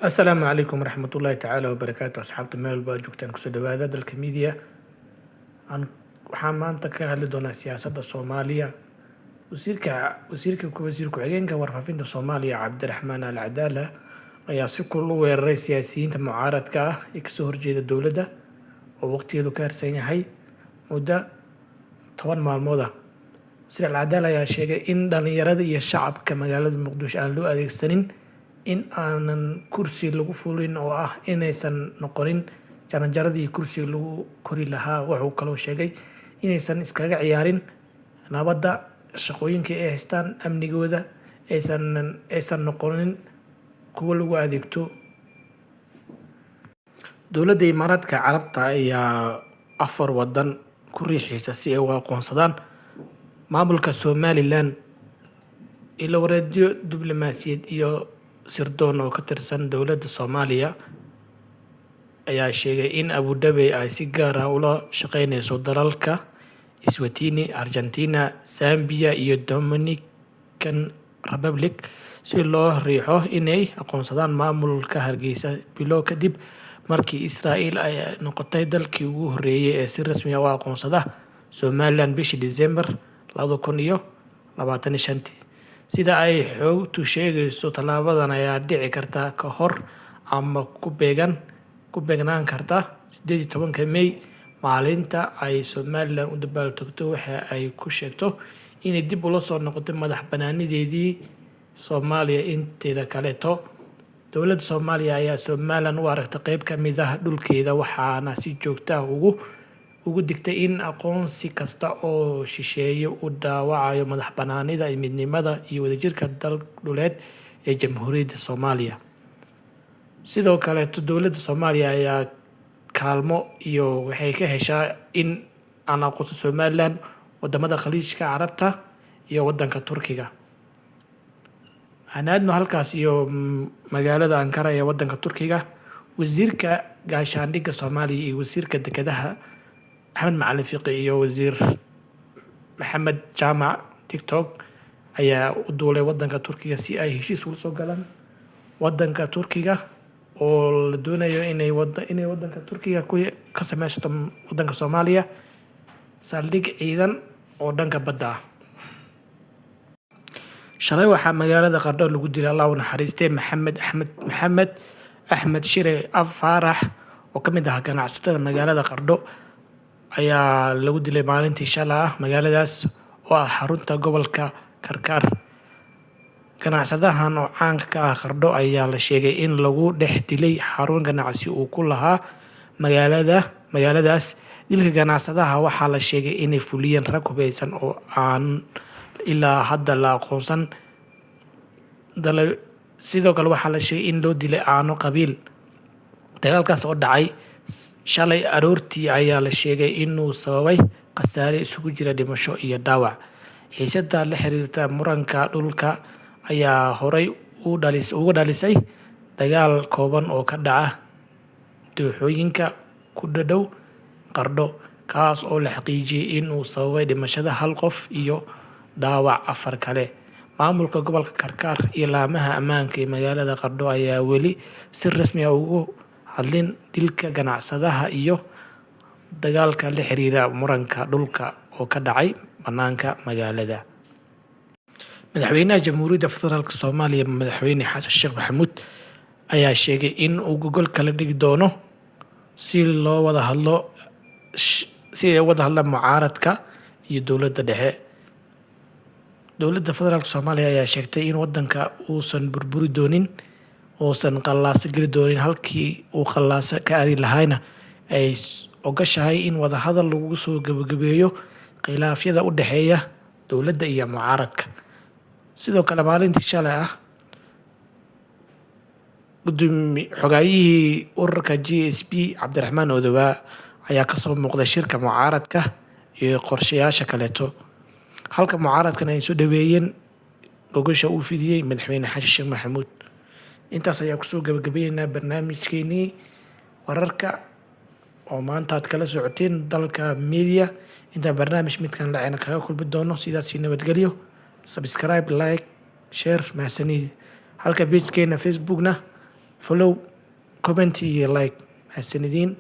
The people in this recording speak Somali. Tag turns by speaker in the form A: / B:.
A: Asalaamu calaykum waraxmatullaahi tacaala wabarakaatu asxaabta meel walba aad joogtaan kusoo dhawaada dalka miidiya waxaan maanta ka hadli doonaa siyaasadda Soomaaliya. Wasiir ku-xigeenka warfaafinta Soomaaliya Cabdiraxmaan Al Cadaala ayaa si kulul u weeraray siyaasiyiinta mucaaradka ah ee kasoo horjeeda dowladda oo waqtigeedu ka harsan yahay muddo 10 maalmood ah. Wasiir Al Cadaala ayaa sheegay in dhalinyarada iyo shacabka magaalada Muqdisho aan loo adeegsanin in aanan kursi lagu fulin oo ah inaysan noqonin jaranjaradii kursiga lagu kori lahaa. Wuxuu kaloo sheegay inaysan iskaga ciyaarin nabadda, shaqooyinka ay haystaan, amnigooda aysan noqonin kuwo lagu adeegto. Dowladda Imaaraadka Carabta ayaa 4 wadan ku riixaysa si ay u aqoonsadaan maamulka Somaliland. Ilo wareedyo diblomaasiyadeed iyo sirdoon oo ka tirsan dowladda Soomaaliya ayaa sheegay in Abu Dhabi ay si gaar ah ula shaqeyneyso dalalka Eswatini, Argentina, Zambia iyo Dominican Republic si loo riixo inay aqoonsadaan maamulka Hargeysa bilo kadib markii Israa'iil ay noqotay dalkii ugu horreeyay ee si rasmi ah u aqoonsada Somaliland bishii December 2025. Sida ay xogtu sheegayso, tallaabadan ayaa dhici karta ka hor ama ku beegnaan karta 18 May, maalinta ay Somaliland u dabaaldegto waxa ay ku sheegto inay dib ula soo noqotay madax-bannaanideedii Soomaaliya inteeda kaleeto. Dowladda Soomaaliya ayaa Somaliland u aragtay qayb ka mid ah dhulkeeda, waxaana si joogto ah ugu digtay in aqoonsi kasta oo shisheeye uu dhaawacayo madax-bannaanida, midnimada iyo wadajirka dhuleed ee Jamhuuriyadda Soomaaliya. Sidoo kale, dowladda Soomaaliya ayaa kaalmo iyo waxay ka heshaa in aan aqoonsan Somaliland wadamada Khaliijka Carabta iyo wadanka Turkiga. Aan aadno halkaas iyo magaalada Ankara ee wadanka Turkiga. Wasiirka gaashaandhigga Soomaaliya iyo wasiirka dekedaha Axmed Macalin Fiqi iyo wasiir Maxamed Jaamac TikTok ayaa u duulay wadanka Turkiga si ay heshiis ugu soo galaan wadanka Turkiga oo la doonayo inay wadanka Turkiga ka sameysato wadanka Soomaaliya saldhig ciidan oo dhanka badda ah. Shalay waxaa magaalada Qardho lagu dilay Allah u naxariistay Maxamed Axmed Shire Faarax oo ka mid ah ganacsatada magaalada Qardho ayaa lagu dilay maalintii shalay ah magaaladaas oo ah xarunta gobolka Karkar. Ganacsadahan oo caanka ka ah Qardho ayaa la sheegay in lagu dhex dilay xarun ganacsi uu ku lahaa magaaladaas. Dilka ganacsadaha waxaa la sheegay inay fuliyeen rag hubeysan oo aan ilaa hadda la aqoonsan. Sidoo kale waxaa la sheegay in loo dilay aano qabiil. Dagaalkaas oo dhacay shalay aroortii ayaa la sheegay inuu sababay khasaare isugu jira dhimasho iyo dhaawac. Xiisadda la xiriirta muranka dhulka ayaa horey uga dhalisay dagaal kooban oo ka dhaca dooxooyinka ku dhow Qardho, kaas oo la xaqiijiyay inuu sababay dhimashada 1 qof iyo dhaawac 4 kale. Maamulka gobolka Karkar iyo laamaha ammaanka ee magaalada Qardho ayaa weli si rasmi ah uga hadlin dilka ganacsadaha iyo dagaalka la xiriira muranka dhulka oo ka dhacay bannaanka magaalada. Madaxweynaha Jamhuuriyadda Federaalka Soomaaliya Madaxweyne Xasan Sheekh Maxamuud ayaa sheegay in uu gogol kala dhigi doono si ay u wada hadlaan mucaaradka iyo dowladda dhexe. Dowladda Federaalka Soomaaliya ayaa sheegtay in wadanka uusan burburi doonin, uusan qalalaase geli doonin, halkii uu qalalaase ka aadi lahaayna ay ogashahay in wada hadal lagu soo gabagabeeyo khilaafyada u dhexeeya dowladda iyo mucaaradka. Sidoo kale, maalintii shalay ah xogaayihii ururka GSP Cabdiraxmaan Odowaa ayaa kasoo muuqday shirka mucaaradka iyo qorshayaasha kaleeto, halka mucaaradkan ay soo dhaweeyeen gogosha uu fidiyey madaxweyne Xasan Sheekh Maxamuud. Intaas ayaa kusoo gabagabeynaa barnaamijkeenii wararka oo maanta aad kala socoteen dalka media. Inta barnaamij midkan lacayna kaga kulmi doono, sidaas nabadgelyo. Subscribe, like, share, mahadsanid. Halka page-keena Facebook-na follow, comment iyo like. Mahadsanidin.